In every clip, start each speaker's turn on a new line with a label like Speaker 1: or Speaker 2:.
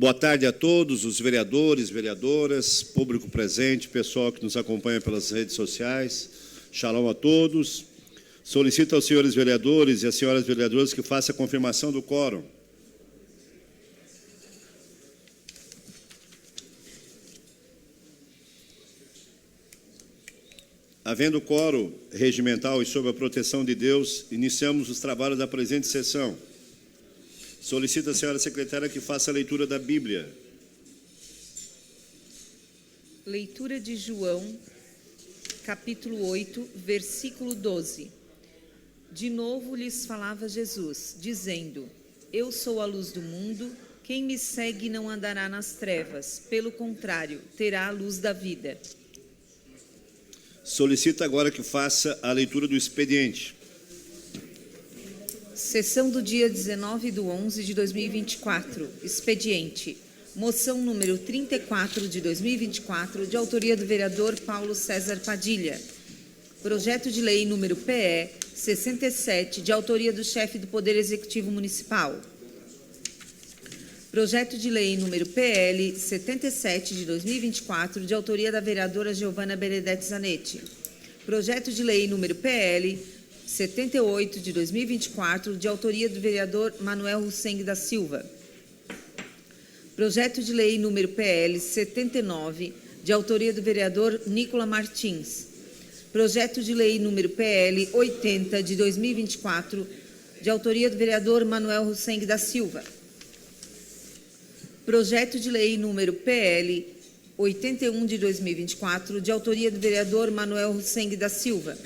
Speaker 1: Boa tarde a todos, os vereadores, vereadoras, público presente, pessoal que nos acompanha pelas redes sociais. Shalom a todos. Solicito aos senhores vereadores e às senhoras vereadoras que façam a confirmação do quórum. Havendo quórum regimental e sob a proteção de Deus, iniciamos os trabalhos da presente sessão. Solicito à senhora secretária que faça a leitura da Bíblia.
Speaker 2: Leitura de João, capítulo 8, versículo 12. De novo lhes falava Jesus, dizendo: Eu sou a luz do mundo, quem me segue não andará nas trevas, pelo contrário, terá a luz da vida.
Speaker 1: Solicito agora que faça a leitura do expediente.
Speaker 2: Sessão do dia 19/11 de 2024. Expediente. Moção número 34 de 2024, de autoria do vereador Paulo César Padilha. Projeto de lei número PE 67, de autoria do chefe do Poder Executivo Municipal. Projeto de lei número PL 77, de 2024, de autoria da vereadora Giovana Benedetti Zanetti. Projeto de lei número PL 78, de 2024, de autoria do vereador Manuel Hussein da Silva. Projeto de lei número PL 79, de autoria do vereador Nicola Martins. Projeto de lei número PL 80, de 2024, de autoria do vereador Manuel Hussein da Silva. Projeto de lei número PL 81, de 2024, de autoria do vereador Manuel Hussein da Silva.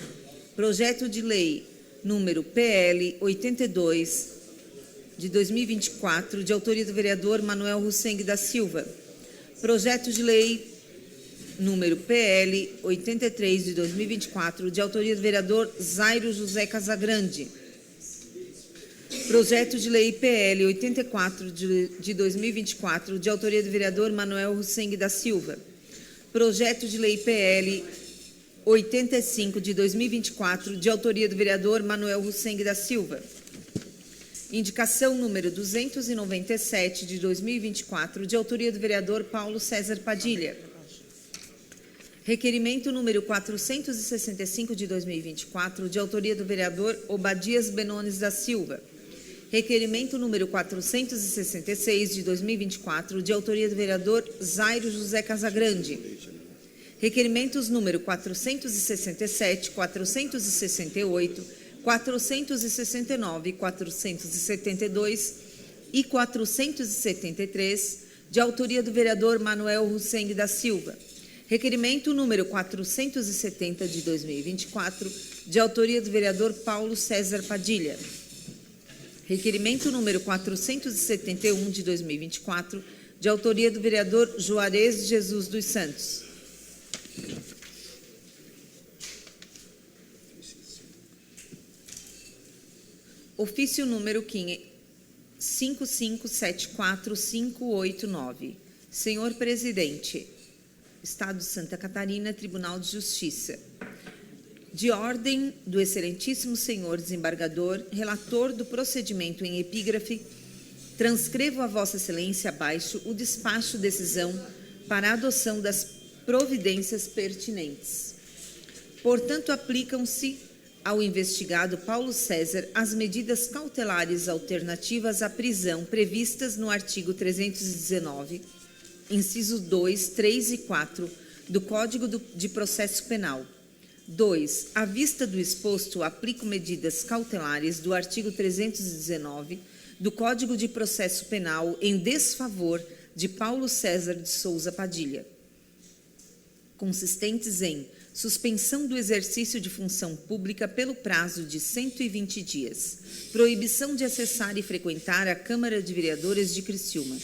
Speaker 2: Projeto de lei número PL 82, de 2024, de autoria do vereador Manuel Hussein da Silva. Projeto de lei número PL 83, de 2024, de autoria do vereador Zairo José Casagrande. Projeto de lei PL 84, de 2024, de autoria do vereador Manuel Hussein da Silva. Projeto de lei PL 85, de 2024, de autoria do vereador Manuel Hussein da Silva. Indicação número 297, de 2024, de autoria do vereador Paulo César Padilha. Requerimento número 465, de 2024, de autoria do vereador Obadias Benones da Silva. Requerimento número 466, de 2024, de autoria do vereador Zairo José Casagrande. Requerimentos número 467, 468, 469, 472 e 473, de autoria do vereador Manuel Hussein da Silva. Requerimento número 470, de 2024, de autoria do vereador Paulo César Padilha. Requerimento número 471, de 2024, de autoria do vereador Juarez Jesus dos Santos. Ofício número 5574589. Senhor Presidente, Estado de Santa Catarina, Tribunal de Justiça. De ordem do excelentíssimo senhor desembargador, relator do procedimento em epígrafe, transcrevo a Vossa Excelência abaixo o despacho decisão para a adoção das providências pertinentes. Portanto, aplicam-se ao investigado Paulo César as medidas cautelares alternativas à prisão previstas no artigo 319, incisos 2, 3 e 4 do Código de Processo Penal. 2. À vista do exposto, aplico medidas cautelares do artigo 319 do Código de Processo Penal em desfavor de Paulo César de Souza Padilha, consistentes em suspensão do exercício de função pública pelo prazo de 120 dias, proibição de acessar e frequentar a Câmara de Vereadores de Criciúma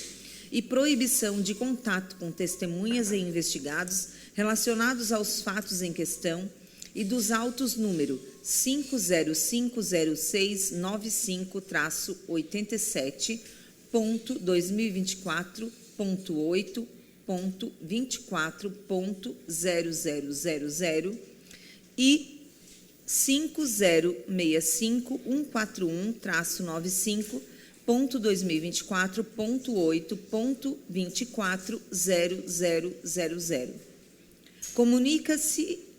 Speaker 2: e proibição de contato com testemunhas e investigados relacionados aos fatos em questão e dos autos número 5050565.85.8.24.0000 e 5065141-95 .2024.8.24.0000.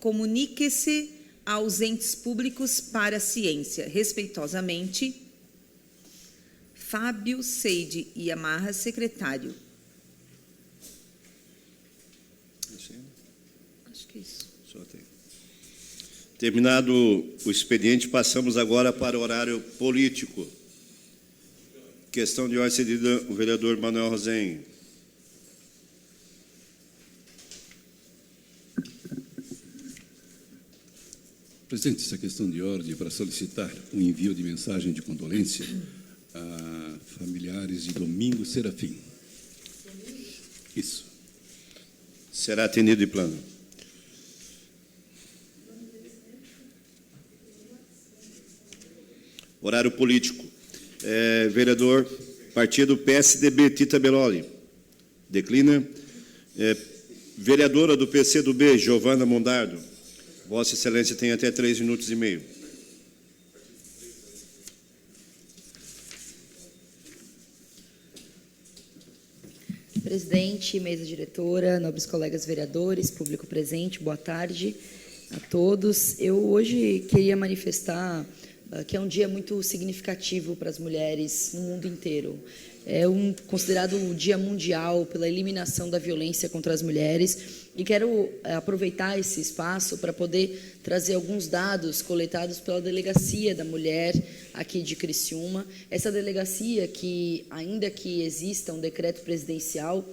Speaker 2: Comunique-se aos entes públicos para a ciência, respeitosamente, Fábio Seide Iamarra, secretário. Acho que é isso.
Speaker 1: Terminado o expediente, passamos agora para o horário político. Questão de ordem cedida o vereador Manuel Rosen.
Speaker 3: Presidente, essa questão de ordem para solicitar o envio de mensagem de condolência a familiares de Domingos Serafim. Isso.
Speaker 1: Será atendido em plano. Horário político. Vereador, partido PSDB, Tita Beloli. Declina. Vereadora do PCdoB, Giovana Mondardo. Vossa Excelência tem até 3 minutos e meio.
Speaker 4: Presidente, mesa diretora, nobres colegas vereadores, público presente, boa tarde a todos. Eu hoje queria manifestar que é um dia muito significativo para as mulheres no mundo inteiro. É considerado o Dia Mundial pela eliminação da violência contra as mulheres e quero aproveitar esse espaço para poder trazer alguns dados coletados pela Delegacia da Mulher aqui de Criciúma. Essa delegacia que, ainda que exista um decreto presidencial,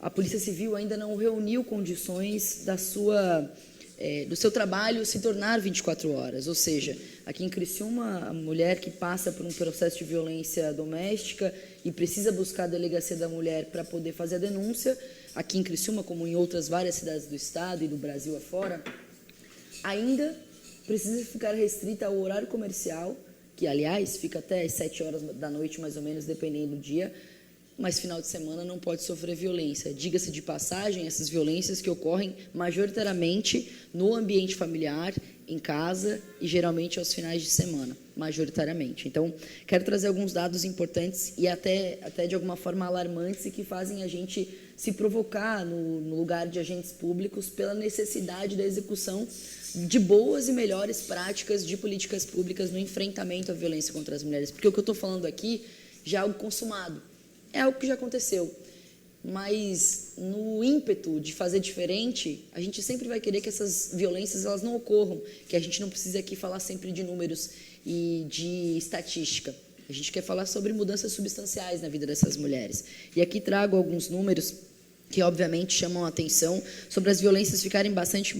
Speaker 4: a Polícia Civil ainda não reuniu condições do seu trabalho se tornar 24 horas, ou seja, aqui em Criciúma, a mulher que passa por um processo de violência doméstica e precisa buscar a Delegacia da Mulher para poder fazer a denúncia, aqui em Criciúma, como em outras várias cidades do estado e do Brasil afora, ainda precisa ficar restrita ao horário comercial, que, aliás, fica até às 7 horas da noite, mais ou menos, dependendo do dia, mas final de semana não pode sofrer violência. Diga-se de passagem, essas violências que ocorrem majoritariamente no ambiente familiar, em casa e geralmente aos finais de semana, majoritariamente. Então, quero trazer alguns dados importantes e até de alguma forma alarmantes e que fazem a gente se provocar no lugar de agentes públicos pela necessidade da execução de boas e melhores práticas de políticas públicas no enfrentamento à violência contra as mulheres. Porque o que eu estou falando aqui já é algo consumado. É algo que já aconteceu, mas no ímpeto de fazer diferente, a gente sempre vai querer que essas violências elas não ocorram, que a gente não precisa aqui falar sempre de números e de estatística. A gente quer falar sobre mudanças substanciais na vida dessas mulheres. E aqui trago alguns números que, obviamente, chamam a atenção sobre as violências ficarem bastante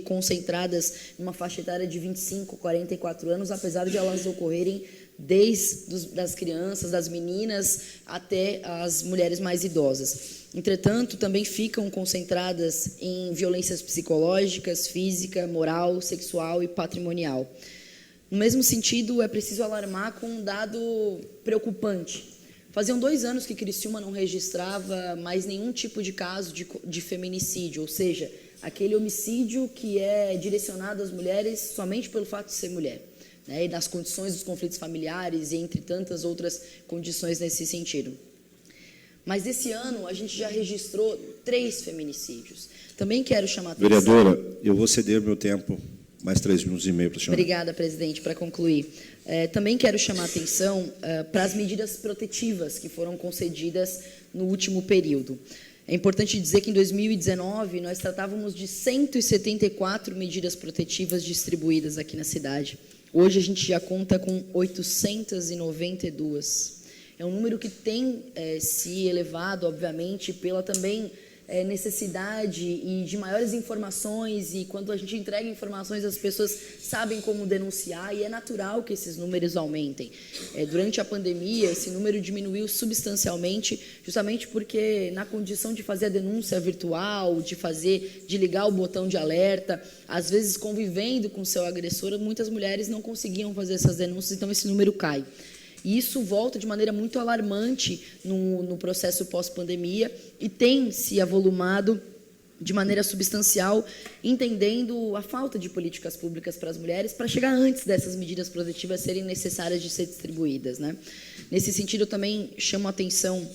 Speaker 4: concentradas numa faixa etária de 25 a 44 anos, apesar de elas ocorrerem desde das crianças, das meninas, até as mulheres mais idosas. Entretanto, também ficam concentradas em violências psicológicas, física, moral, sexual e patrimonial. No mesmo sentido, é preciso alarmar com um dado preocupante. Faziam 2 anos que Criciúma não registrava mais nenhum tipo de caso de feminicídio, ou seja, aquele homicídio que é direcionado às mulheres somente pelo fato de ser mulher. E das condições dos conflitos familiares, e entre tantas outras condições nesse sentido. Mas esse ano a gente já registrou 3 feminicídios. Também quero chamar a atenção...
Speaker 1: Vereadora, eu vou ceder meu tempo, mais 3 minutos e meio para chamar.
Speaker 4: Obrigada, presidente, para concluir. Também quero chamar a atenção para as medidas protetivas que foram concedidas no último período. É importante dizer que em 2019 nós tratávamos de 174 medidas protetivas distribuídas aqui na cidade. Hoje a gente já conta com 892. É um número que tem se elevado, obviamente, pela também necessidade e de maiores informações, e quando a gente entrega informações, as pessoas sabem como denunciar, e é natural que esses números aumentem. Durante a pandemia, esse número diminuiu substancialmente, justamente porque na condição de fazer a denúncia virtual, de ligar o botão de alerta, às vezes convivendo com seu agressor, muitas mulheres não conseguiam fazer essas denúncias, então esse número cai. E isso volta de maneira muito alarmante no processo pós-pandemia e tem se avolumado de maneira substancial, entendendo a falta de políticas públicas para as mulheres, para chegar antes dessas medidas protetivas serem necessárias de ser distribuídas, né? Nesse sentido, eu também chamo a atenção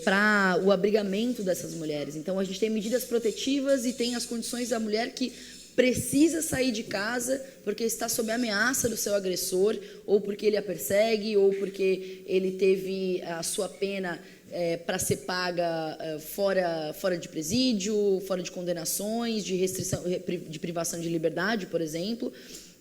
Speaker 4: para o abrigamento dessas mulheres. Então, a gente tem medidas protetivas e tem as condições da mulher que precisa sair de casa porque está sob ameaça do seu agressor, ou porque ele a persegue, ou porque ele teve a sua pena para ser paga fora de presídio, fora de condenações, de restrição, de privação de liberdade, por exemplo,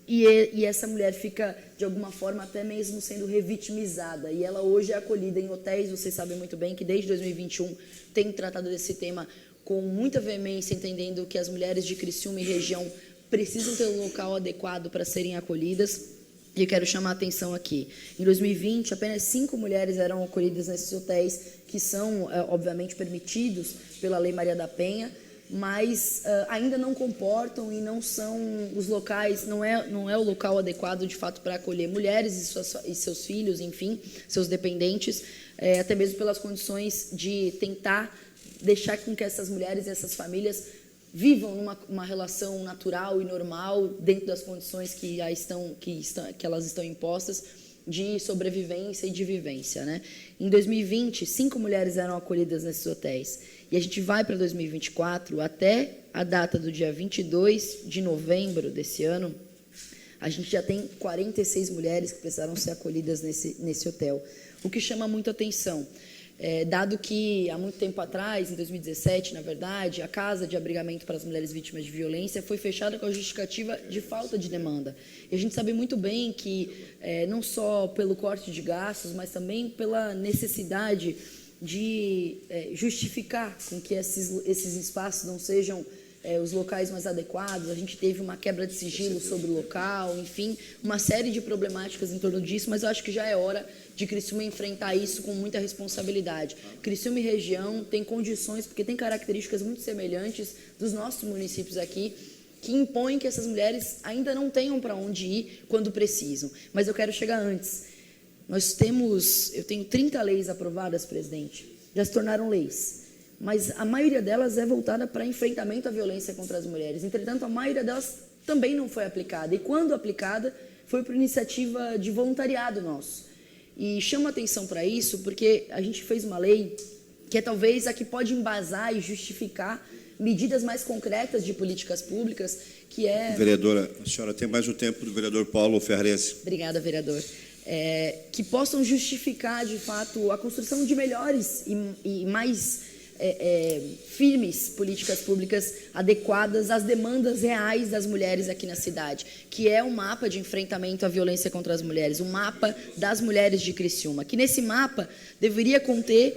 Speaker 4: e essa mulher fica, de alguma forma, até mesmo sendo revitimizada, e ela hoje é acolhida em hotéis. Vocês sabem muito bem que desde 2021 tem tratado desse tema com muita veemência, entendendo que as mulheres de Criciúma e região precisam ter um local adequado para serem acolhidas. E eu quero chamar a atenção aqui. Em 2020, apenas 5 mulheres eram acolhidas nesses hotéis, que são, obviamente, permitidos pela Lei Maria da Penha, mas ainda não comportam e não são os locais, não é o local adequado, de fato, para acolher mulheres e seus filhos, enfim, seus dependentes, até mesmo pelas condições de tentar deixar com que essas mulheres e essas famílias vivam numa relação natural e normal dentro das condições que elas estão impostas de sobrevivência e de vivência, né? Em 2020, 5 mulheres eram acolhidas nesses hotéis. E a gente vai para 2024, até a data do dia 22 de novembro desse ano, a gente já tem 46 mulheres que precisaram ser acolhidas nesse hotel. O que chama muito atenção, dado que há muito tempo atrás, em 2017, na verdade, a Casa de Abrigamento para as Mulheres Vítimas de Violência foi fechada com a justificativa de falta de demanda. E a gente sabe muito bem que, não só pelo corte de gastos, mas também pela necessidade de justificar com que esses espaços não sejam os locais mais adequados, a gente teve uma quebra de sigilo sobre o local, enfim, uma série de problemáticas em torno disso, mas eu acho que já é hora de Criciúma enfrentar isso com muita responsabilidade. Criciúma e região tem condições, porque tem características muito semelhantes dos nossos municípios aqui, que impõem que essas mulheres ainda não tenham para onde ir quando precisam. Mas eu quero chegar antes. Eu tenho 30 leis aprovadas, presidente, já se tornaram leis, mas a maioria delas é voltada para enfrentamento à violência contra as mulheres. Entretanto, a maioria delas também não foi aplicada, e quando aplicada, foi por iniciativa de voluntariado nosso. E chamo a atenção para isso porque a gente fez uma lei que é talvez a que pode embasar e justificar medidas mais concretas de políticas públicas, que é...
Speaker 1: Vereadora, a senhora tem mais o tempo do vereador Paulo Ferrarese.
Speaker 4: Obrigada, vereador. Que possam justificar, de fato, a construção de melhores e mais firmes políticas públicas adequadas às demandas reais das mulheres aqui na cidade, que é o mapa de enfrentamento à violência contra as mulheres, o mapa das mulheres de Criciúma, que nesse mapa deveria conter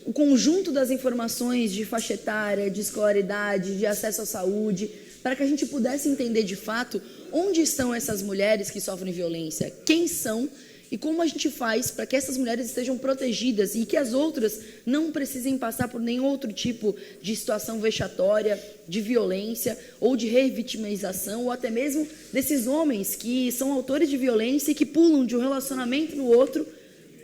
Speaker 4: o conjunto das informações de faixa etária, de escolaridade, de acesso à saúde, para que a gente pudesse entender de fato onde estão essas mulheres que sofrem violência, quem são, e como a gente faz para que essas mulheres estejam protegidas e que as outras não precisem passar por nenhum outro tipo de situação vexatória, de violência ou de revitimização, ou até mesmo desses homens que são autores de violência e que pulam de um relacionamento no outro,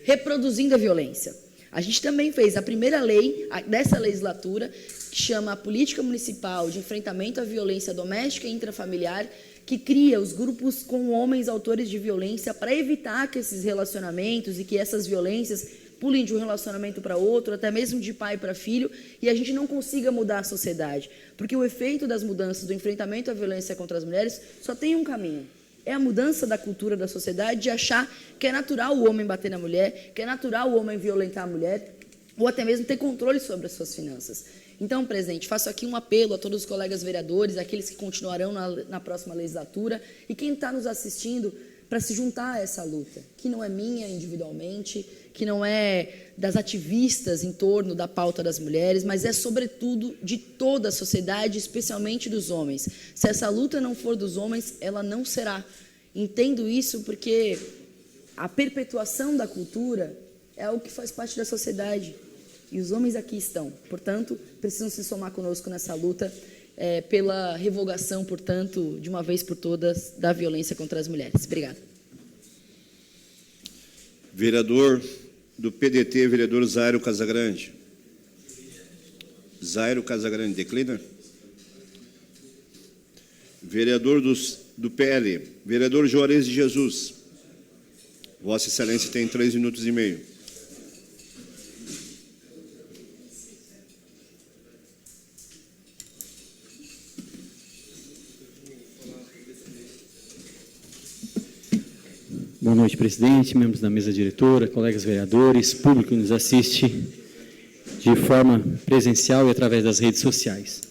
Speaker 4: reproduzindo a violência. A gente também fez a primeira lei dessa legislatura, que chama a Política Municipal de Enfrentamento à Violência Doméstica e Intrafamiliar, que cria os grupos com homens autores de violência para evitar que esses relacionamentos e que essas violências pulem de um relacionamento para outro, até mesmo de pai para filho, e a gente não consiga mudar a sociedade. Porque o efeito das mudanças do enfrentamento à violência contra as mulheres só tem um caminho. É a mudança da cultura da sociedade de achar que é natural o homem bater na mulher, que é natural o homem violentar a mulher, ou até mesmo ter controle sobre as suas finanças. Então, presidente, faço aqui um apelo a todos os colegas vereadores, aqueles que continuarão na próxima legislatura, e quem está nos assistindo, para se juntar a essa luta, que não é minha individualmente, que não é das ativistas em torno da pauta das mulheres, mas é, sobretudo, de toda a sociedade, especialmente dos homens. Se essa luta não for dos homens, ela não será. Entendo isso porque a perpetuação da cultura é algo que faz parte da sociedade. E os homens aqui estão, portanto, precisam se somar conosco nessa luta pela revogação, portanto, de uma vez por todas, da violência contra as mulheres. Obrigada.
Speaker 1: Vereador do PDT, vereador Zairo Casagrande. Zairo Casagrande, declina? Vereador do PL, vereador Juarez de Jesus. Vossa Excelência tem 3 minutos e meio.
Speaker 5: Boa noite, presidente, membros da mesa diretora, colegas vereadores, público que nos assiste de forma presencial e através das redes sociais.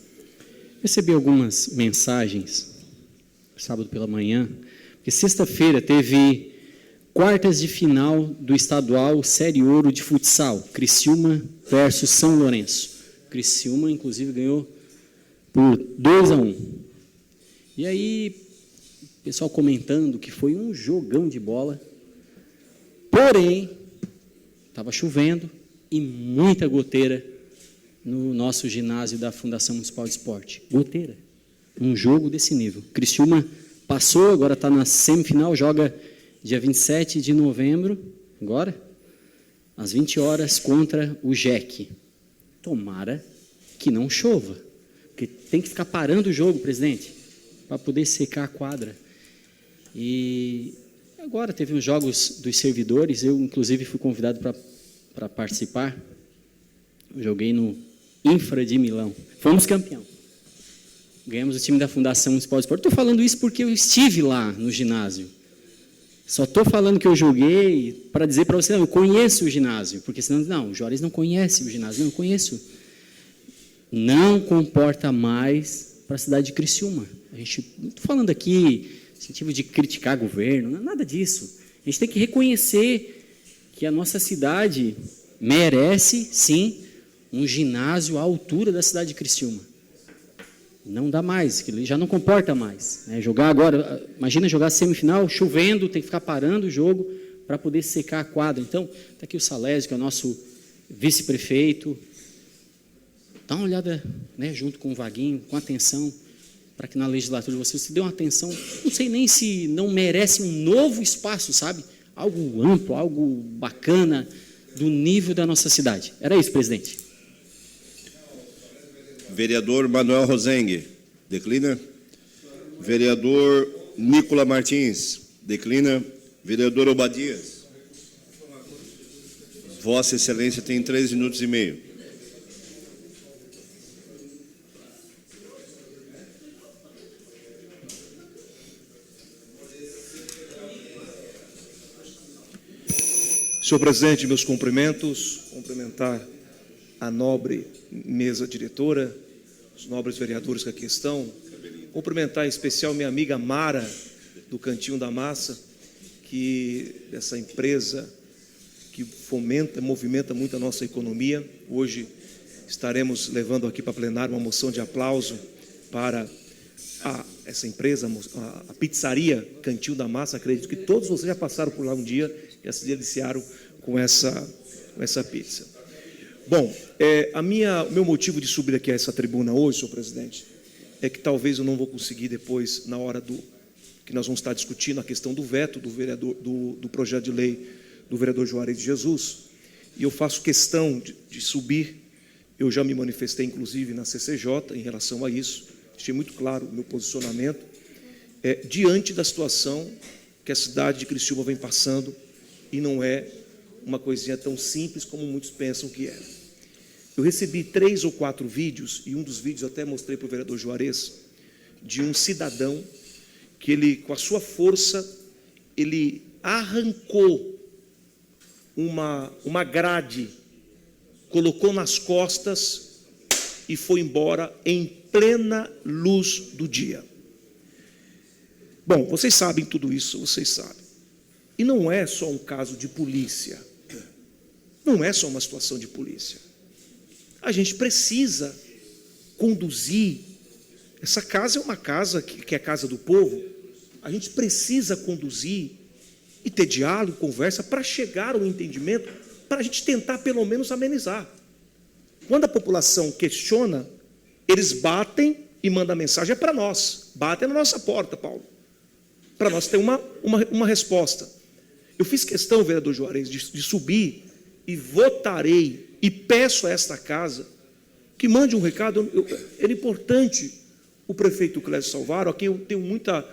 Speaker 5: Recebi algumas mensagens sábado pela manhã, porque sexta-feira teve quartas de final do estadual Série Ouro de futsal, Criciúma versus São Lourenço. Criciúma, inclusive, ganhou por 2-1. E aí, o pessoal comentando que foi um jogão de bola, porém, estava chovendo e muita goteira no nosso ginásio da Fundação Municipal de Esporte. Goteira. Um jogo desse nível. Criciúma passou, agora está na semifinal, joga dia 27 de novembro, agora, às 20 horas, contra o JEC. Tomara que não chova, porque tem que ficar parando o jogo, presidente, para poder secar a quadra. E agora teve os jogos dos servidores, eu, inclusive, fui convidado para participar. Eu joguei no Infra de Milão. Fomos campeão. Ganhamos o time da Fundação Municipal de Esporte. Estou falando isso porque eu estive lá no ginásio. Só estou falando que eu joguei para dizer para você, não, eu conheço o ginásio. Porque senão, não, o Juarez não conhece o ginásio. Não, eu conheço. Não comporta mais para a cidade de Criciúma. A gente, não estou falando aqui sentido de criticar governo, nada disso. A gente tem que reconhecer que a nossa cidade merece, sim, um ginásio à altura da cidade de Criciúma. Não dá mais, que ele já não comporta mais. Né? Jogar agora, imagina jogar semifinal, chovendo, tem que ficar parando o jogo para poder secar a quadra. Então, está aqui o Salésio, que é o nosso vice-prefeito. Dá uma olhada, né, junto com o Vaguinho, com atenção, para que na legislatura você se dê uma atenção, não sei nem se não merece um novo espaço, sabe? Algo amplo, algo bacana, do nível da nossa cidade. Era isso, presidente.
Speaker 1: Vereador Manuel Rosengue, declina. Vereador Nicola Martins, declina. Vereador Obadias. Vossa Excelência tem 3 minutos e meio.
Speaker 6: Senhor presidente, meus cumprimentos, cumprimentar a nobre mesa diretora, os nobres vereadores que aqui estão, cumprimentar em especial minha amiga Mara, do Cantinho da Massa, que essa empresa que movimenta muito a nossa economia. Hoje estaremos levando aqui para plenário uma moção de aplauso para essa empresa, a pizzaria Cantinho da Massa. Acredito que todos vocês já passaram por lá um dia e se deliciaram com essa pizza. Bom, o meu motivo de subir aqui a essa tribuna hoje, senhor presidente, é que talvez eu não vou conseguir depois, na hora que nós vamos estar discutindo a questão do veto do projeto de lei do vereador Juarez de Jesus, e eu faço questão de subir. Eu já me manifestei, inclusive, na CCJ em relação a isso, deixei muito claro o meu posicionamento, diante da situação que a cidade de Criciúma vem passando, e não é uma coisinha tão simples como muitos pensam que é. Eu recebi 3 ou 4 vídeos, e um dos vídeos eu até mostrei para o vereador Juarez, de um cidadão que ele, com a sua força, ele arrancou uma grade, colocou nas costas e foi embora em plena luz do dia. Bom, vocês sabem tudo isso, vocês sabem. E não é só um caso de polícia, não é só uma situação de polícia. A gente precisa conduzir, essa casa é uma casa que é a casa do povo, a gente precisa conduzir e ter diálogo, conversa, para chegar ao entendimento, para a gente tentar pelo menos amenizar. Quando a população questiona, eles batem e mandam mensagem, é para nós, batem na nossa porta, Paulo, para nós ter uma resposta. Eu fiz questão, vereador Juarez, de subir e votarei e peço a esta casa que mande um recado. É importante o prefeito Clésio Salvaro, a quem eu tenho muita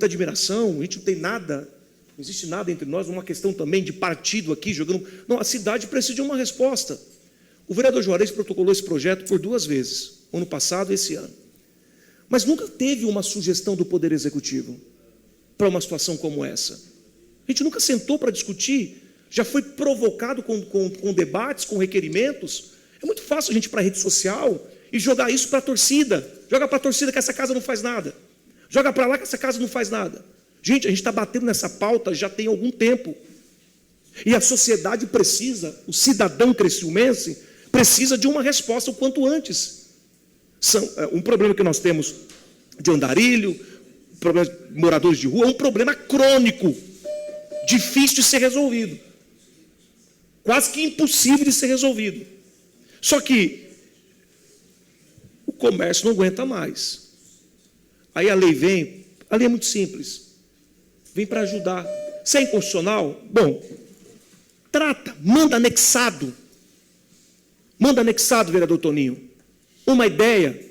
Speaker 6: admiração, a gente não tem nada, não existe nada entre nós, uma questão também de partido aqui, jogando... Não, a cidade precisa de uma resposta. O vereador Juarez protocolou esse projeto por 2 vezes, ano passado e esse ano. Mas nunca teve uma sugestão do Poder Executivo para uma situação como essa. A gente nunca sentou para discutir, já foi provocado com debates, com requerimentos. É muito fácil a gente ir para a rede social e jogar isso para a torcida. Joga para a torcida que essa casa não faz nada. Joga para lá que essa casa não faz nada. Gente, a gente está batendo nessa pauta já tem algum tempo. E a sociedade precisa, o cidadão criciumense, precisa de uma resposta o quanto antes. Um problema que nós temos de andarilho, problema de moradores de rua, é um problema crônico, difícil de ser resolvido. Quase que impossível de ser resolvido. Só que o comércio não aguenta mais. Aí a lei vem, a lei é muito simples, vem para ajudar. Se é inconstitucional, bom, trata, manda anexado, vereador Toninho, uma ideia,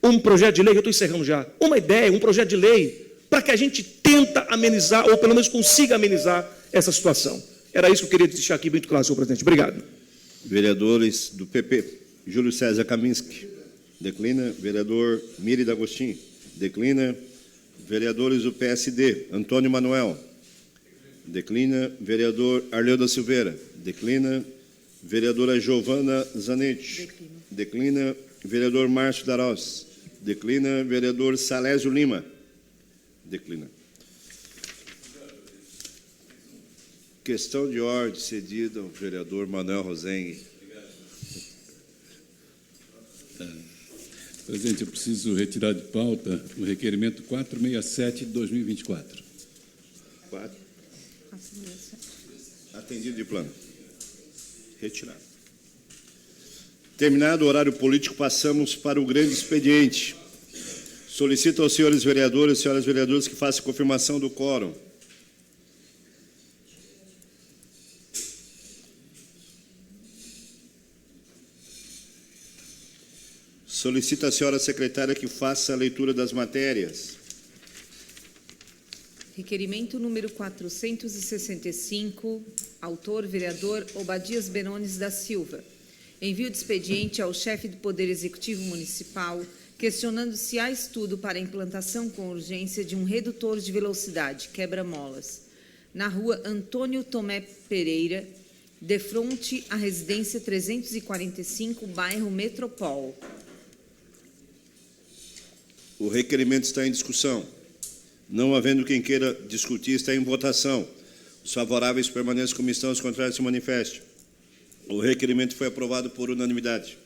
Speaker 6: um projeto de lei, eu estou encerrando já, uma ideia, um projeto de lei, para que a gente tenta amenizar, ou pelo menos consiga amenizar essa situação. Era isso que eu queria deixar aqui muito claro, senhor presidente. Obrigado.
Speaker 1: Vereadores do PP, Júlio César Kaminski, declina. Vereador Miri D'Agostin, declina. Vereadores do PSD, Antônio Manuel, declina. Vereador Arleu da Silveira, declina. Vereadora Giovana Zanetti, declina. Vereador Márcio Darós, declina. Vereador Salésio Lima, declina. Questão de ordem cedida ao vereador Manuel Rosengue.
Speaker 3: Presidente, eu preciso retirar de pauta o requerimento 467 de 2024.
Speaker 1: 4. Atendido de plano. Retirado. Terminado o horário político, passamos para o grande expediente. Solicito aos senhores vereadores e senhoras vereadoras que façam confirmação do quórum. Solicito à senhora secretária que faça a leitura das matérias.
Speaker 2: Requerimento número 465, autor, vereador Obadias Benones da Silva. Envio de expediente ao chefe do Poder Executivo Municipal, questionando se há estudo para a implantação com urgência de um redutor de velocidade, quebra-molas, na rua Antônio Tomé Pereira, de frente à residência 345, bairro Metropol.
Speaker 1: O requerimento está em discussão. Não havendo quem queira discutir, está em votação. Os favoráveis permaneçam como estão, os contrários se manifestem. O requerimento foi aprovado por unanimidade.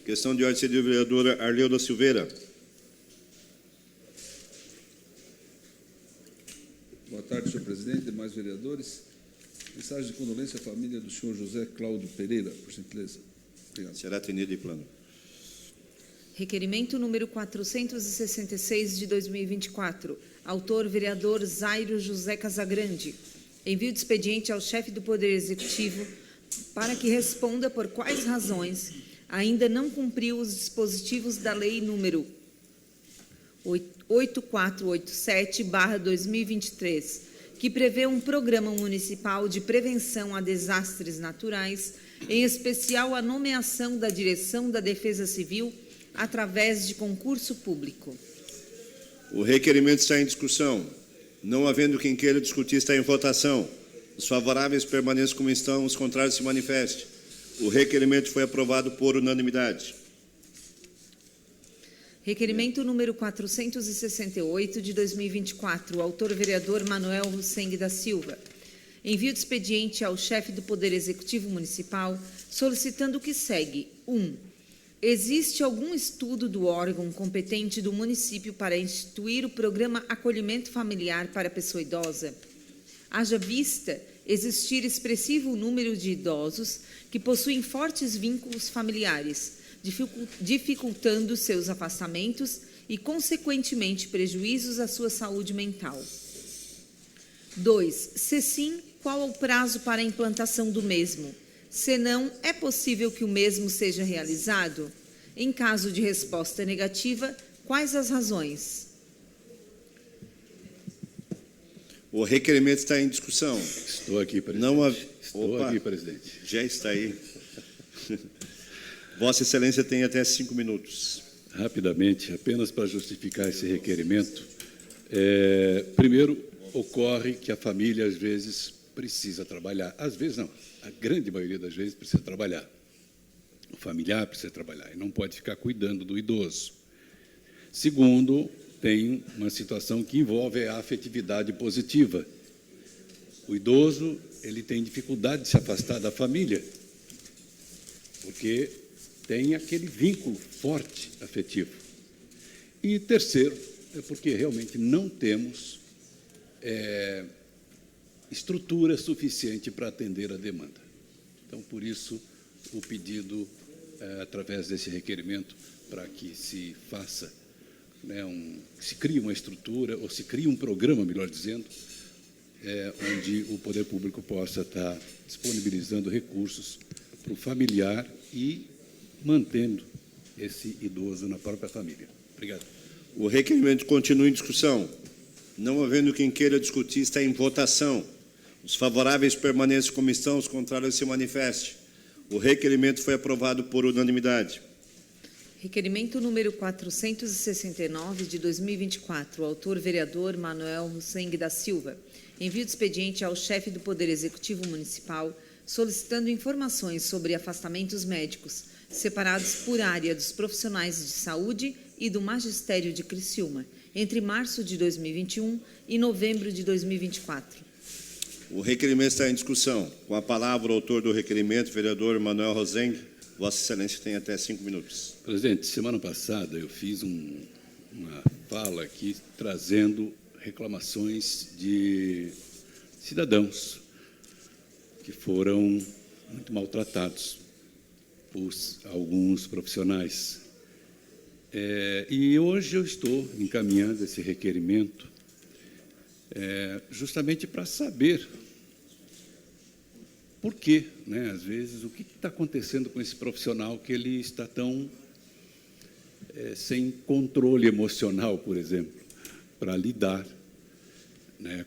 Speaker 1: Questão de ordem cedida, vereadora Arleu da Silveira.
Speaker 7: Boa tarde, senhor presidente, demais vereadores. Mensagem de condolência à família do senhor José Cláudio Pereira, por gentileza. Obrigado.
Speaker 1: Será atendido em plano.
Speaker 2: Requerimento número 466 de 2024. Autor, vereador Zairo José Casagrande. Envio de expediente ao chefe do Poder Executivo para que responda por quais razões ainda não cumpriu os dispositivos da Lei número 8487/2023, que prevê um programa municipal de prevenção a desastres naturais, em especial a nomeação da direção da Defesa Civil através de concurso público.
Speaker 1: O requerimento está em discussão. Não havendo quem queira discutir, está em votação. Os favoráveis permaneçam como estão, os contrários se manifestem. O requerimento foi aprovado por unanimidade.
Speaker 2: Requerimento número 468 de 2024. Autor, vereador Manuel Rosengue da Silva. Envio de expediente ao chefe do Poder Executivo Municipal, solicitando o que segue. 1. Existe algum estudo do órgão competente do município para instituir o programa Acolhimento Familiar para a Pessoa Idosa? Haja vista existir expressivo número de idosos que possuem fortes vínculos familiares, dificultando seus afastamentos e, consequentemente, prejuízos à sua saúde mental. 2. Se sim, qual o prazo para a implantação do mesmo? Se não, é possível que o mesmo seja realizado? Em caso de resposta negativa, quais as razões?
Speaker 1: O requerimento está em discussão.
Speaker 3: Estou aqui, presidente.
Speaker 1: Não há...
Speaker 3: Estou
Speaker 1: Opa,
Speaker 3: aqui, presidente.
Speaker 1: já está aí. Vossa Excelência tem até 5 minutos.
Speaker 3: Rapidamente, apenas para justificar esse requerimento. Primeiro, ocorre que a família, às vezes, precisa trabalhar. Às vezes, não. A grande maioria das vezes precisa trabalhar. O familiar precisa trabalhar e não pode ficar cuidando do idoso. Segundo, tem uma situação que envolve a afetividade positiva. O idoso, ele tem dificuldade de se afastar da família, porque tem aquele vínculo forte afetivo. E terceiro, é porque realmente não temos estrutura suficiente para atender a demanda. Então, por isso, o pedido, através desse requerimento, para que se faça, se crie uma estrutura, ou se crie um programa, melhor dizendo, onde o poder público possa estar disponibilizando recursos para o familiar e mantendo esse idoso na própria família. Obrigado.
Speaker 1: O requerimento continua em discussão. Não havendo quem queira discutir, está em votação. Os favoráveis permaneçam como estão, os contrários se manifestem. O requerimento foi aprovado por unanimidade.
Speaker 2: Requerimento número 469 de 2024, o autor vereador Manuel Rosseng da Silva. Envio de expediente ao chefe do Poder Executivo Municipal, solicitando informações sobre afastamentos médicos, separados por área dos profissionais de saúde e do magistério de Criciúma, entre março de 2021 e novembro de 2024.
Speaker 1: O requerimento está em discussão. Com a palavra, o autor do requerimento, vereador Manuel Rosseng. Vossa Excelência tem até 5 minutos.
Speaker 3: Presidente, semana passada eu fiz uma fala aqui trazendo reclamações de cidadãos que foram muito maltratados por alguns profissionais. E hoje eu estou encaminhando esse requerimento justamente para saber por quê, às vezes, o que está acontecendo com esse profissional que ele está tão sem controle emocional, por exemplo, para lidar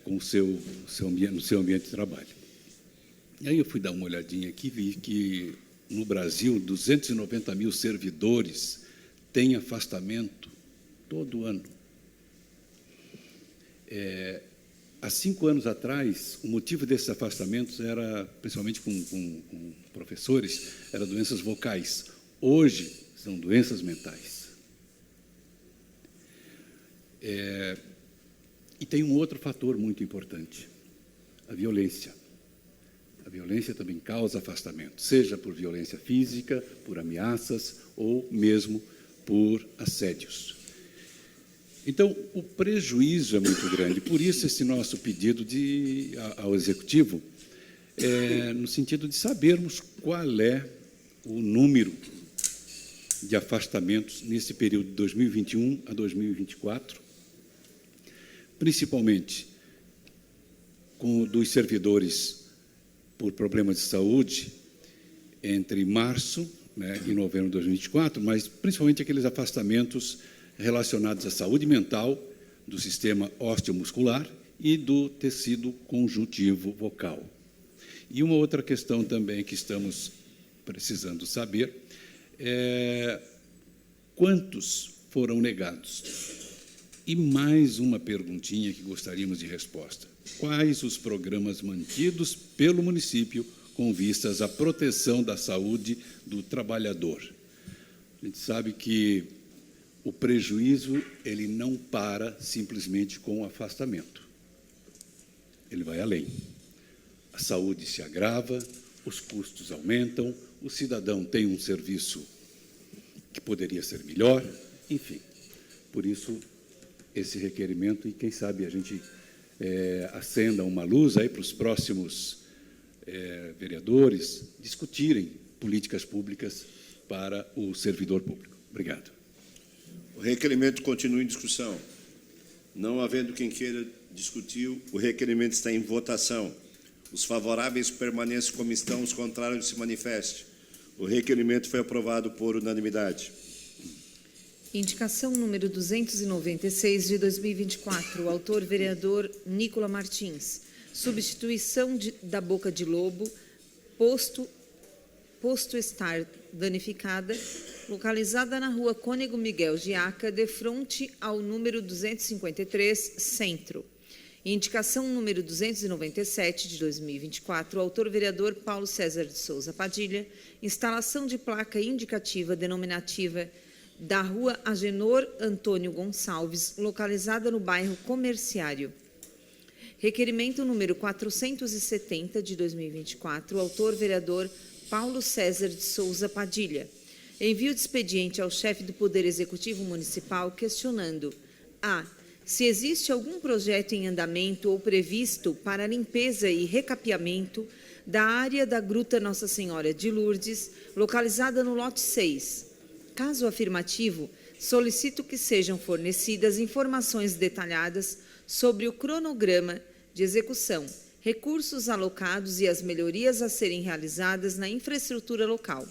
Speaker 3: com no seu ambiente de trabalho. E aí eu fui dar uma olhadinha aqui e vi que, no Brasil, 290 mil servidores têm afastamento todo ano. Há 5 anos atrás, o motivo desses afastamentos era, principalmente com professores, era doenças vocais. Hoje, são doenças mentais. E tem um outro fator muito importante, a violência. A violência também causa afastamento, seja por violência física, por ameaças ou mesmo por assédios. Então, o prejuízo é muito grande. Por isso, esse nosso pedido ao Executivo, no sentido de sabermos qual é o número de afastamentos nesse período de 2021 a 2024, principalmente dos servidores por problemas de saúde entre março e novembro de 2024, mas principalmente aqueles afastamentos relacionados à saúde mental, do sistema osteomuscular e do tecido conjuntivo vocal. E uma outra questão também que estamos precisando saber é quantos foram negados. E mais uma perguntinha que gostaríamos de resposta. Quais os programas mantidos pelo município com vistas à proteção da saúde do trabalhador? A gente sabe que o prejuízo, ele não para simplesmente com o afastamento. Ele vai além. A saúde se agrava, os custos aumentam, o cidadão tem um serviço que poderia ser melhor, enfim. Por isso, esse requerimento, e quem sabe a gente acenda uma luz aí para os próximos vereadores discutirem políticas públicas para o servidor público. Obrigado.
Speaker 1: O requerimento continua em discussão. Não havendo quem queira discutir, o requerimento está em votação. Os favoráveis permaneçam como estão, os contrários se manifestem. O requerimento foi aprovado por unanimidade.
Speaker 2: Indicação número 296 de 2024, autor vereador Nicola Martins. Substituição da boca de lobo, posto estar danificada, localizada na rua Cônego Miguel Giaca, de frente ao número 253, Centro. Indicação número 297 de 2024, autor vereador Paulo César de Souza Padilha, instalação de placa indicativa denominativa da rua Agenor Antônio Gonçalves, localizada no bairro Comerciário. Requerimento número 470 de 2024, autor vereador Paulo César de Souza Padilha. Envio de expediente ao chefe do Poder Executivo Municipal questionando: a. Se existe algum projeto em andamento ou previsto para limpeza e recapeamento da área da Gruta Nossa Senhora de Lourdes, localizada no lote 6. Caso afirmativo, solicito que sejam fornecidas informações detalhadas sobre o cronograma de execução, recursos alocados e as melhorias a serem realizadas na infraestrutura local.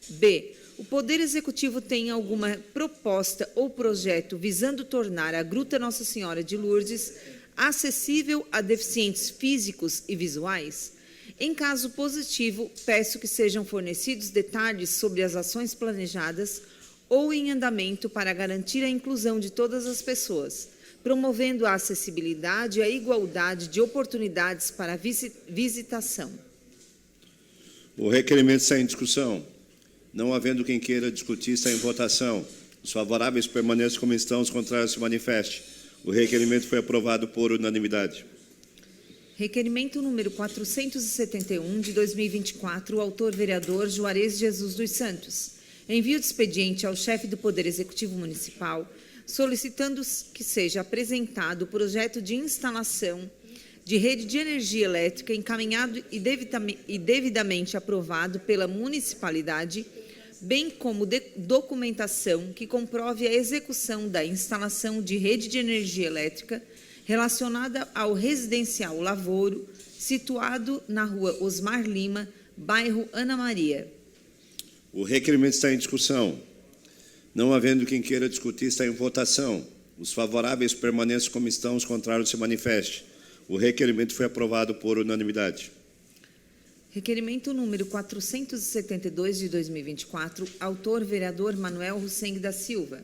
Speaker 2: B. O Poder Executivo tem alguma proposta ou projeto visando tornar a Gruta Nossa Senhora de Lourdes acessível a deficientes físicos e visuais? Em caso positivo, peço que sejam fornecidos detalhes sobre as ações planejadas ou em andamento para garantir a inclusão de todas as pessoas, promovendo a acessibilidade e a igualdade de oportunidades para a visitação.
Speaker 1: O requerimento está em discussão. Não havendo quem queira discutir, está em votação. Os favoráveis permaneçam como estão, os contrários se manifestem. O requerimento foi aprovado por unanimidade.
Speaker 2: Requerimento número 471 de 2024, autor vereador Juarez Jesus dos Santos. Envio de expediente ao chefe do Poder Executivo Municipal, solicitando que seja apresentado o projeto de instalação de rede de energia elétrica encaminhado e devidamente aprovado pela municipalidade, bem como documentação que comprove a execução da instalação de rede de energia elétrica relacionada ao residencial Lavoro, situado na rua Osmar Lima, bairro Ana Maria.
Speaker 1: O requerimento está em discussão. Não havendo quem queira discutir, está em votação. Os favoráveis permaneçam como estão, os contrários se manifestem. O requerimento foi aprovado por unanimidade.
Speaker 2: Requerimento número 472 de 2024, autor vereador Manuel Russeng da Silva.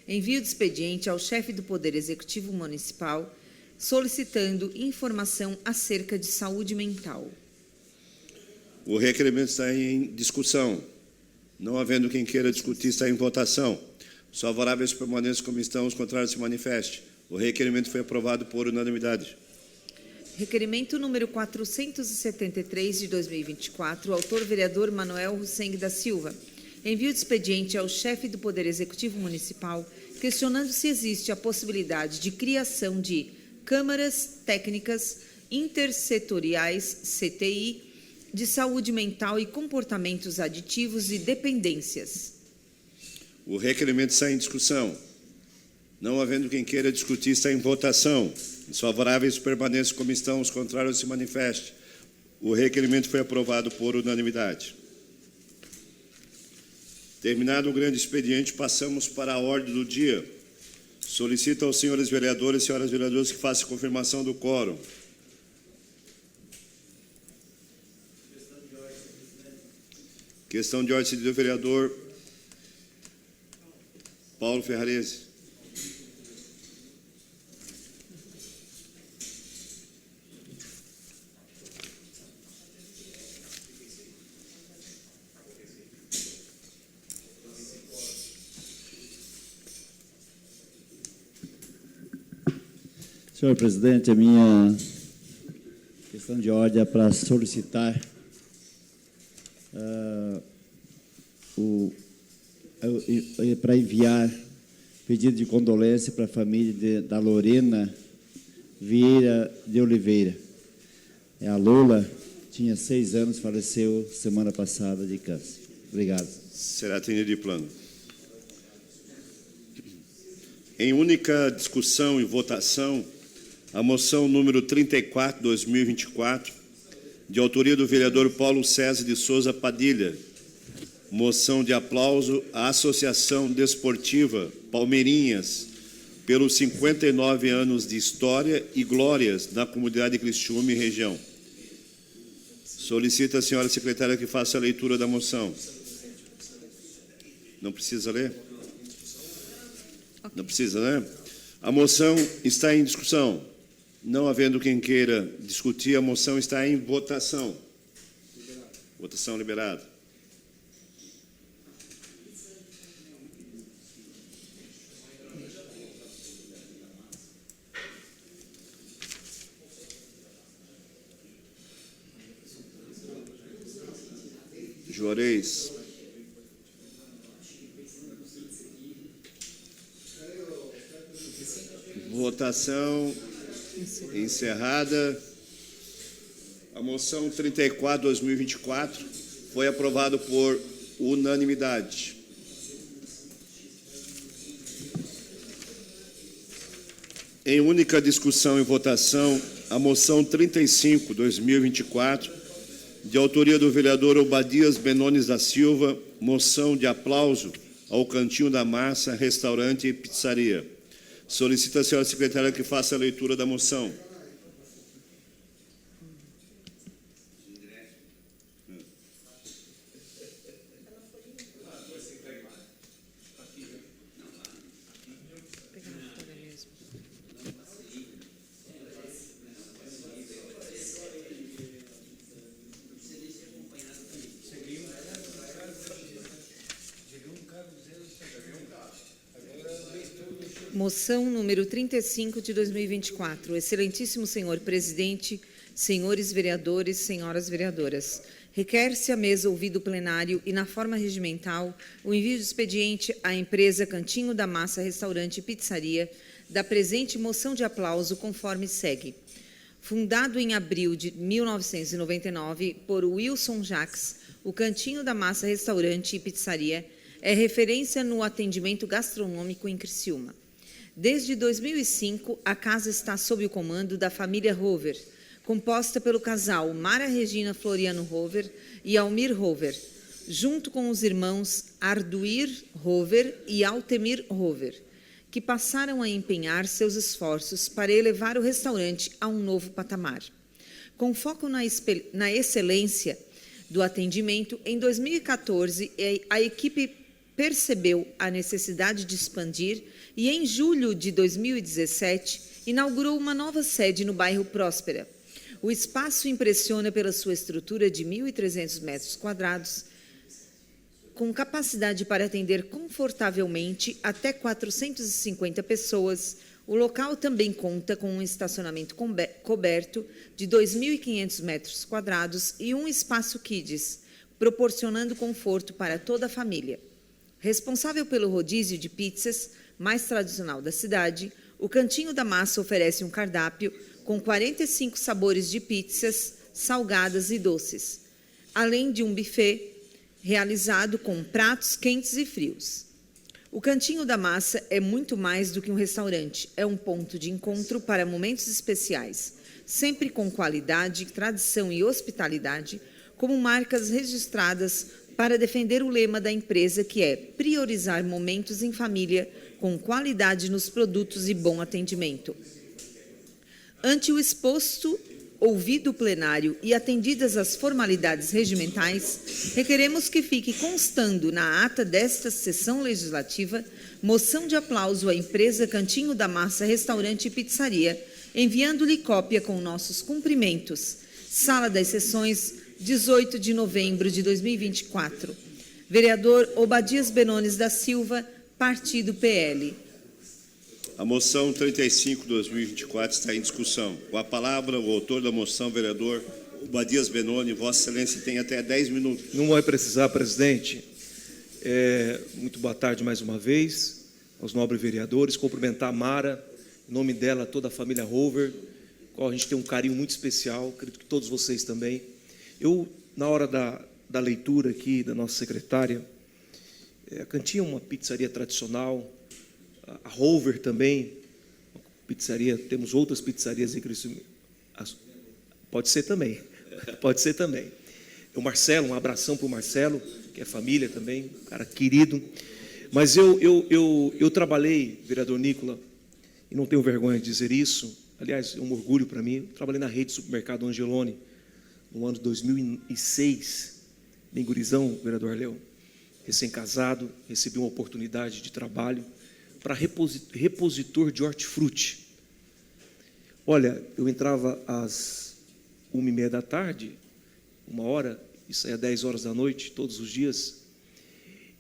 Speaker 2: Envio de expediente ao chefe do Poder Executivo Municipal, solicitando informação acerca de saúde mental.
Speaker 1: O requerimento está em discussão. Não havendo quem queira discutir, está em votação. Os favoráveis permaneçam como estão, os contrários se manifestem. O requerimento foi aprovado por unanimidade.
Speaker 2: Requerimento número 473 de 2024, autor vereador Manuel Russeng da Silva. Envio de expediente ao chefe do Poder Executivo Municipal, questionando se existe a possibilidade de criação de câmaras técnicas intersetoriais, CTI, de saúde mental e comportamentos aditivos e dependências.
Speaker 1: O requerimento está em discussão. Não havendo quem queira discutir, está em votação. Os favoráveis permaneçam como estão, os contrários se manifestem. O requerimento foi aprovado por unanimidade. Terminado o grande expediente, passamos para a ordem do dia. Solicito aos senhores vereadores e senhoras vereadoras que façam a confirmação do quórum. Questão de ordem do vereador Paulo Ferrarese.
Speaker 8: Senhor presidente, a minha questão de ordem é para solicitar para enviar pedido de condolência para a família da Lorena Vieira de Oliveira. A Lola tinha 6 anos, faleceu semana passada de câncer. Obrigado.
Speaker 1: Será atendido de plano. Em única discussão e votação, a moção número 34, 2024, de autoria do vereador Paulo César de Souza Padilha. moção de aplauso à Associação Desportiva Palmeirinhas, pelos 59 anos de história e glórias na comunidade de Criciúma e região. Solicito a senhora secretária que faça a leitura da moção. Não precisa ler? Não precisa, né? A moção está em discussão. Não havendo quem queira discutir, a moção está em votação. Votação liberada. Juarez. Votação encerrada. A moção 34/2024 foi aprovada por unanimidade. Em única discussão e votação, a moção 35/2024, de autoria do vereador Obadias Benones da Silva, moção de aplauso ao Cantinho da Massa, restaurante e pizzaria. Solicito a senhora secretária que faça a leitura da moção.
Speaker 2: Moção número 35 de 2024. Excelentíssimo senhor presidente, senhores vereadores, senhoras vereadoras. Requer-se à mesa ouvido o plenário e, na forma regimental, o envio de expediente à empresa Cantinho da Massa Restaurante e Pizzaria da presente moção de aplauso conforme segue. Fundado em abril de 1999 por Wilson Jacques, o Cantinho da Massa Restaurante e Pizzaria é referência no atendimento gastronômico em Criciúma. Desde 2005, a casa está sob o comando da família Rover, composta pelo casal Mara Regina Floriano Rover e Almir Rover, junto com os irmãos Arduir Rover e Altemir Rover, que passaram a empenhar seus esforços para elevar o restaurante a um novo patamar. Com foco na excelência do atendimento, em 2014, a equipe percebeu a necessidade de expandir e, em julho de 2017, inaugurou uma nova sede no bairro Próspera. O espaço impressiona pela sua estrutura de 1.300 metros quadrados, com capacidade para atender confortavelmente até 450 pessoas. O local também conta com um estacionamento coberto de 2.500 metros quadrados e um espaço kids, proporcionando conforto para toda a família. Responsável pelo rodízio de pizzas mais tradicional da cidade, o Cantinho da Massa oferece um cardápio com 45 sabores de pizzas, salgadas e doces, além de um buffet realizado com pratos quentes e frios. O Cantinho da Massa é muito mais do que um restaurante, é um ponto de encontro para momentos especiais, sempre com qualidade, tradição e hospitalidade, como marcas registradas para defender o lema da empresa, que é priorizar momentos em família, com qualidade nos produtos e bom atendimento. Ante o exposto, ouvido o plenário e atendidas as formalidades regimentais, requeremos que fique constando na ata desta sessão legislativa moção de aplauso à empresa Cantinho da Massa Restaurante e Pizzaria, enviando-lhe cópia com nossos cumprimentos. Sala das Sessões, 18 de novembro de 2024. Vereador Obadias Benones da Silva, Partido PL.
Speaker 1: A moção 35/2024 está em discussão. Com a palavra, o autor da moção, vereador Obadias Benones. Vossa Excelência tem até 10 minutos.
Speaker 6: Não vai precisar, presidente. Muito boa tarde mais uma vez aos nobres vereadores. Cumprimentar a Mara, em nome dela, toda a família Rover, qual a gente tem um carinho muito especial, acredito que todos vocês também. Eu, na hora da leitura aqui da nossa secretária, a Cantinha é uma pizzaria tradicional, a Rover também, pizzaria, temos outras pizzarias em Criciúma. Pode ser também, pode ser também. o Marcelo, um abração para o Marcelo, que é família também, um cara querido. Mas eu trabalhei, vereador Nicola, e não tenho vergonha de dizer isso, aliás, é um orgulho para mim, trabalhei na rede de supermercado Angelone, no ano de 2006, bem gurizão, vereador Léo, recém-casado, recebi uma oportunidade de trabalho para repositor de hortifruti. Olha, eu entrava às 1h30 da tarde, 1h, e saía às 10 horas da noite, todos os dias,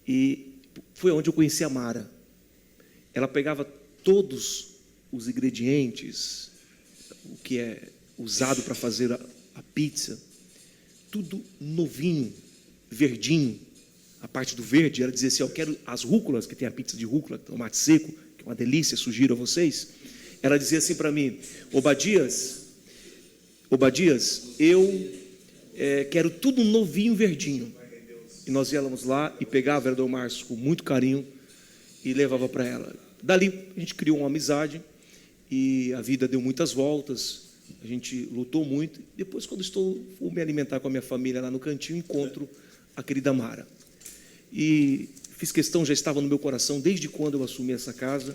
Speaker 6: e foi onde eu conheci a Mara. Ela pegava todos os ingredientes, o que é usado para fazer a pizza, tudo novinho, verdinho. A parte do verde, ela dizia assim: eu quero as rúculas, que tem a pizza de rúcula, tomate seco, que é uma delícia, sugiro a vocês. Ela dizia assim para mim: Obadias, eu quero tudo novinho, verdinho. E nós íamos lá e pegava o vereador Márcio com muito carinho e levava para ela. Dali a gente criou uma amizade e a vida deu muitas voltas, a gente lutou muito. Depois, quando vou me alimentar com a minha família lá no cantinho, encontro a querida Mara. E fiz questão, já estava no meu coração, desde quando eu assumi essa casa,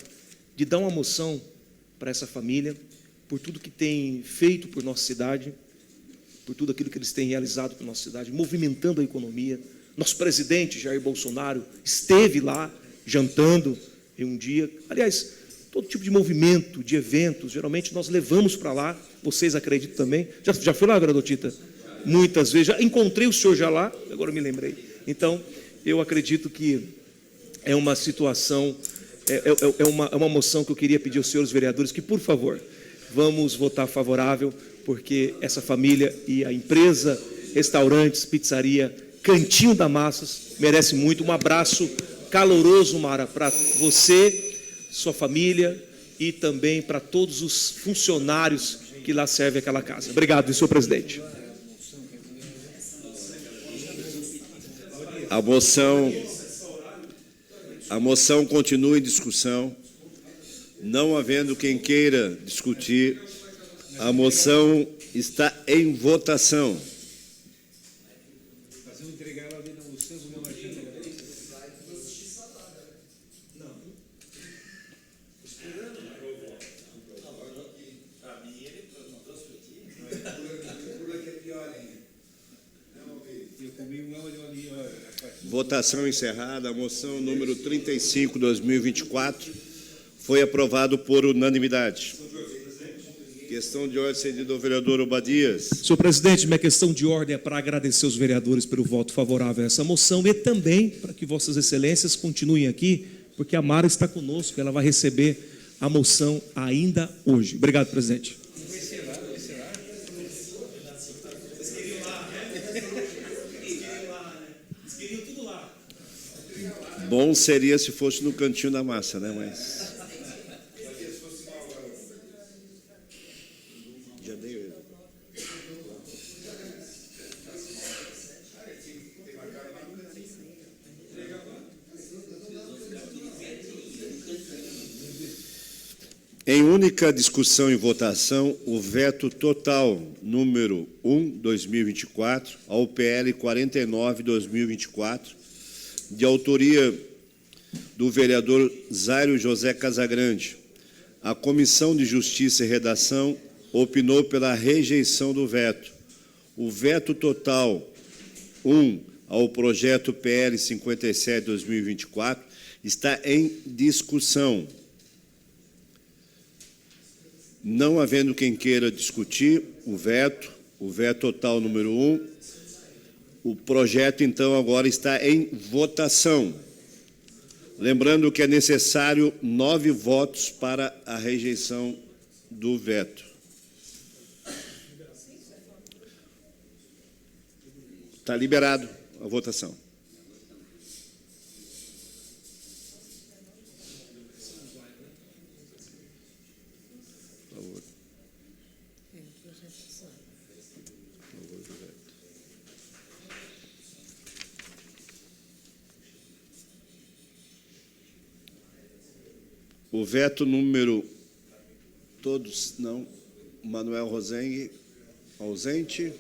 Speaker 6: de dar uma moção para essa família, por tudo que tem feito por nossa cidade, por tudo aquilo que eles têm realizado por nossa cidade, movimentando a economia. Nosso presidente, Jair Bolsonaro, esteve lá, jantando em um dia. Aliás, todo tipo de movimento, de eventos, geralmente nós levamos para lá, vocês acreditam também. Já foi lá, vereador Tita? Muitas vezes. Já encontrei o senhor já lá, agora me lembrei. Então, eu acredito que é uma situação, é uma moção que eu queria pedir aos senhores vereadores que, por favor, vamos votar favorável, porque essa família e a empresa, restaurantes, pizzaria, Cantinho da Massas, merece muito. Um abraço caloroso, Mara, para você, sua família e também para todos os funcionários que lá servem aquela casa. Obrigado, senhor presidente.
Speaker 1: A moção continua em discussão. Não havendo quem queira discutir, a moção está em votação. Votação encerrada. A moção número 35, 2024, foi aprovado por unanimidade. Questão de ordem cedida ao vereador Obadias.
Speaker 6: Senhor presidente, minha questão de ordem é para agradecer os vereadores pelo voto favorável a essa moção e também para que vossas excelências continuem aqui, porque a Mara está conosco, ela vai receber a moção ainda hoje. Obrigado, presidente.
Speaker 1: Bom seria se fosse no Cantinho da Massa, né? Mas já dei. Em única discussão e votação, o veto total número 1/2024 ao PL 49/2024, de autoria do vereador Zairo José Casagrande. A Comissão de Justiça e Redação opinou pela rejeição do veto. O veto total 1 ao projeto PL 57/2024 está em discussão. Não havendo quem queira discutir o veto total número 1, o projeto, então, agora está em votação. Lembrando que é necessário 9 votos para a rejeição do veto. Está liberado a votação. O veto número, todos não, Manuel Rosengue, ausente.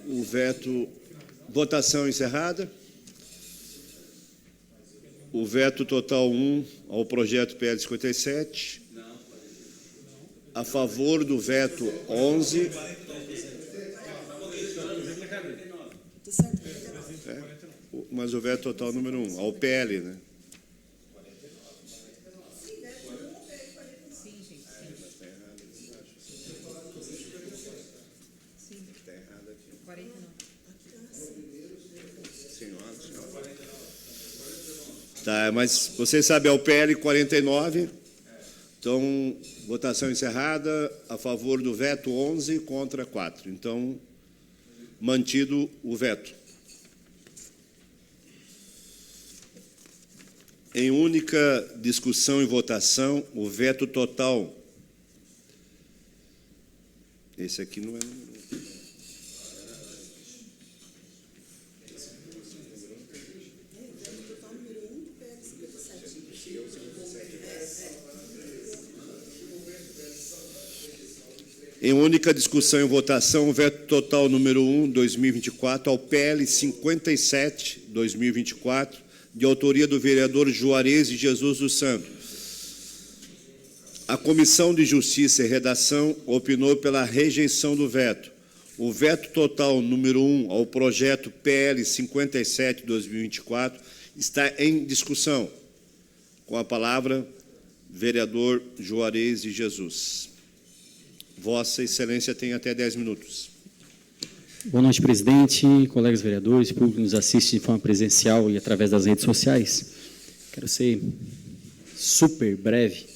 Speaker 1: o veto. Votação encerrada. O veto total 1 ao projeto PL 57. A favor do veto 11. Mas o veto total número 1, ao PL, né? Tá, mas vocês sabem, é o PL 49. Então, votação encerrada, a favor do veto 11, contra 4. Então, mantido o veto. Em única discussão e votação, o veto total. Esse aqui não é. Em única discussão e votação, o veto total número 1, 2024, ao PL 57, 2024, de autoria do vereador Juarez de Jesus dos Santos. A Comissão de Justiça e Redação opinou pela rejeição do veto. O veto total número 1 ao projeto PL 57, 2024, está em discussão. Com a palavra, vereador Juarez de Jesus. Vossa Excelência tem até 10 minutos.
Speaker 5: Boa noite, presidente, colegas vereadores, público que nos assiste de forma presencial e através das redes sociais. Quero ser super breve,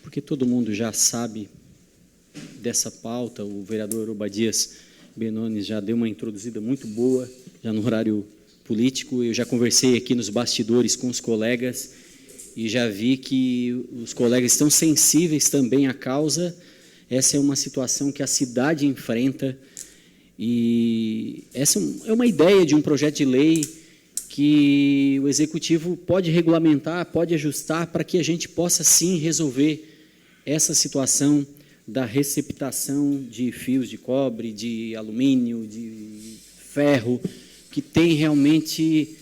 Speaker 5: porque todo mundo já sabe dessa pauta. O vereador Obadias Benones já deu uma introduzida muito boa, já no horário político. Eu já conversei aqui nos bastidores com os colegas e já vi que os colegas estão sensíveis também à causa. Essa é uma situação que a cidade enfrenta e essa é uma ideia de um projeto de lei que o Executivo pode regulamentar, pode ajustar para que a gente possa, sim, resolver essa situação da receptação de fios de cobre, de alumínio, de ferro, que tem realmente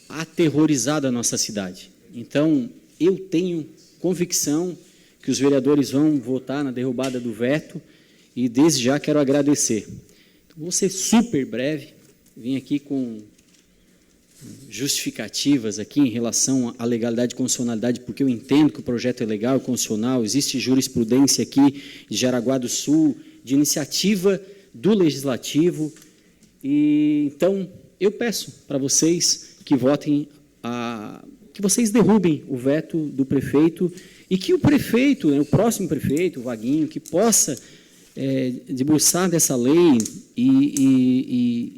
Speaker 5: aterrorizado a nossa cidade. Então, eu tenho convicção que os vereadores vão votar na derrubada do veto e, desde já, quero agradecer. Vou ser super breve, vim aqui com justificativas aqui em relação à legalidade e constitucionalidade, porque eu entendo que o projeto é legal e constitucional, existe jurisprudência aqui de Jaraguá do Sul, de iniciativa do Legislativo, e então eu peço para vocês que votem, que vocês derrubem o veto do prefeito e que o prefeito, o próximo prefeito, o Vaguinho, que possa debruçar dessa lei e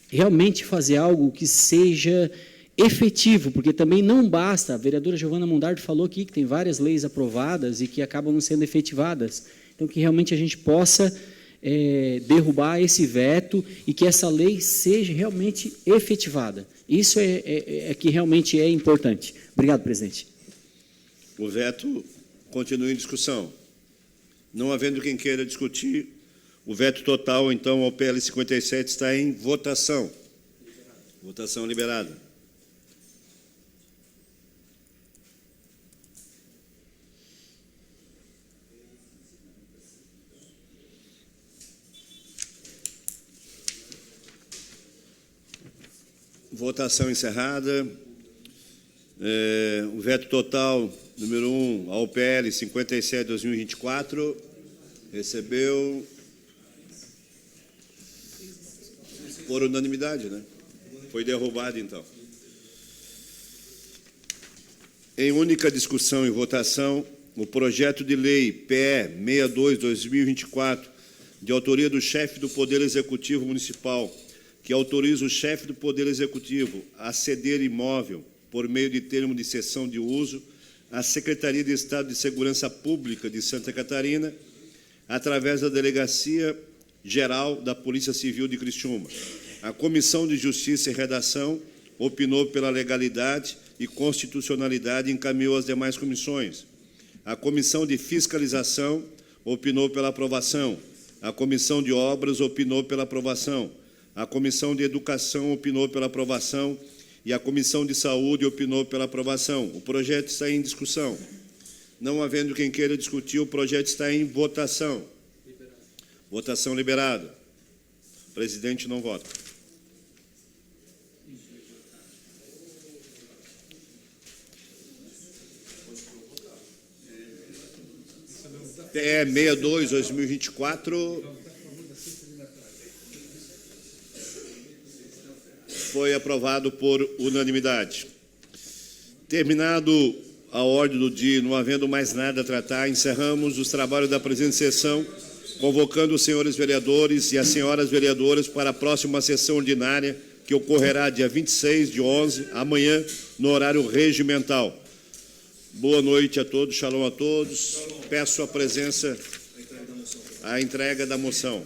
Speaker 5: realmente fazer algo que seja efetivo, porque também não basta, a vereadora Giovana Mondardo falou aqui que tem várias leis aprovadas e que acabam não sendo efetivadas, então que realmente a gente possa derrubar esse veto e que essa lei seja realmente efetivada. Isso é que realmente é importante. Obrigado, presidente.
Speaker 1: O veto continua em discussão. Não havendo quem queira discutir, o veto total, então, ao PL 57 está em votação. Votação liberada. Votação encerrada. O veto total, número 1, ao PL 57, 2024, recebeu por unanimidade, né? Foi derrubado, então. Em única discussão e votação, o projeto de lei PE 62/2024, de autoria do chefe do Poder Executivo Municipal, que autoriza o chefe do Poder Executivo a ceder imóvel por meio de termo de cessão de uso à Secretaria de Estado de Segurança Pública de Santa Catarina, através da Delegacia Geral da Polícia Civil de Criciúma. A Comissão de Justiça e Redação opinou pela legalidade e constitucionalidade e encaminhou às demais comissões. A Comissão de Fiscalização opinou pela aprovação. A Comissão de Obras opinou pela aprovação. A Comissão de Educação opinou pela aprovação e a Comissão de Saúde opinou pela aprovação. O projeto está em discussão. Não havendo quem queira discutir, o projeto está em votação. Votação liberada. O presidente não vota. TE 62/2024 foi aprovado por unanimidade. Terminado a ordem do dia, não havendo mais nada a tratar, encerramos os trabalhos da presente sessão, convocando os senhores vereadores e as senhoras vereadoras para a próxima sessão ordinária, que ocorrerá dia 26/11, amanhã, no horário regimental. Boa noite a todos, shalom a todos. Peço a presença, a entrega da moção.